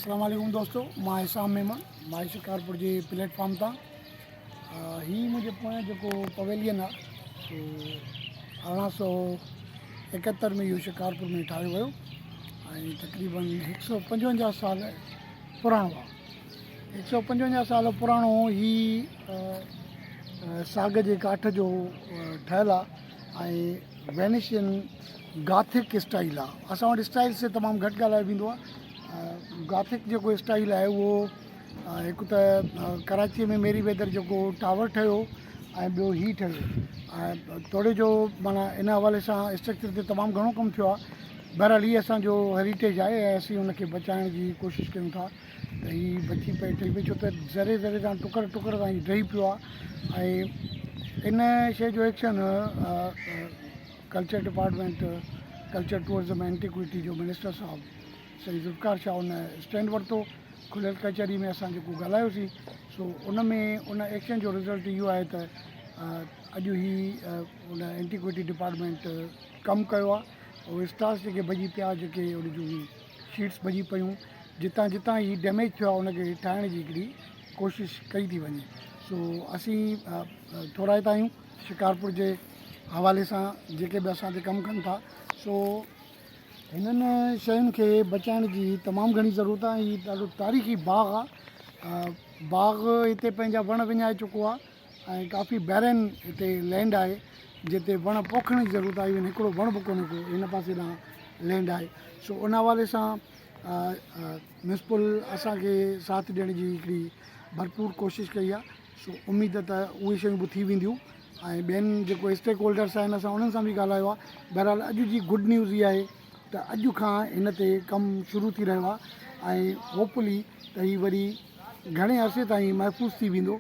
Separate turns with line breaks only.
अस्सलाम वालेकुम दोस्तों, मां हिसाम मेमन माई शिकारपुर जे प्लेटफॉर्म तां ही मुझे पोयां जेको पवेलियन आहे सो 1871 में इहो शिकारपुर में ठाहियो वियो ऐं तक़रीबन 155 साल पुराणो आहे। 155 साल पुराणो ही साग जे काठ जो ठहियलु आहे ऐं वेनिशियन गाथिक स्टाइल आहे। असां वटि स्टाइल से तमामु घटि ॻाल्हायो वेंदो आहे। गाथिक जेको स्टाइल आहे उहो हिकु त कराची में मेरी वेदर जेको टावर ठहियो ऐं ॿियो ही ठहियो ऐं थोरे जो माना इन हवाले सां स्ट्रक्चर ते तमामु घणो कमु थियो आहे। बहरहाल हीअ असांजो हेरिटेज आहे ऐं असीं हुनखे बचाइण जी कोशिशि कयूं था त हीअ बची पए ठही पई, छो त ज़रे ज़रे सां टुकर टुकर सां ही ढही पियो आहे। ऐं इन शइ जो action culture department culture tourism antiquity जो मिनिस्टर साहब सही ज़ुल्फ़िकार शाह उन स्टैंड वरितो खुलियल कचहरी में। असां जेको ॻाल्हायोसीं सो उन में उन एक्शन जो रिज़ल्ट इहो आहे त अॼु ही उन एंटीक्विटी डिपार्टमेंट कमु कयो आहे। उहे स्टार्स जेके भॼी पिया, जेके उन जूं शीट्स भॼी पियूं, जितां जितां ही डैमेज थियो आहे उनखे ठाहिण जी हिकिड़ी कोशिशि कई थी वञे। सो असीं थोराइता आहियूं शिकारपुर जे हवाले सां जेके बि असां ते कमु कनि था। सो हिननि शयुनि खे बचाइण जी तमामु घणी ज़रूरत आहे। हीअ ॾाढो तारीख़ी बाग़ आहे। बाग़ हिते पंहिंजा वण विञाए चुको आहे ऐं काफ़ी बैरन हिते लैंड आहे जिते वण पोखण जी ज़रूरत आहे। इवन हिकिड़ो वण बि कोन्हे को हिन पासे ॾांहुं लैंड आहे। सो उन हवाले सां म्यूनिसिपल असांखे साथ ॾियण जी हिकिड़ी भरपूर कोशिशि कई आहे। सो उमेद त उहे शयूं बि थी वेंदियूं ऐं ॿियनि जेको स्टेक होल्डर्स आहिनि असां उन्हनि सां बि ॻाल्हायो आहे। बहरहाल अॼु जी गुड न्यूज़ इहा आहे त अॼु खां हिन ते कमु शुरू थी रहियो आहे ऐं होपफुली त हीअ वरी घणे अरसे ताईं महफ़ूज़ थी वेंदो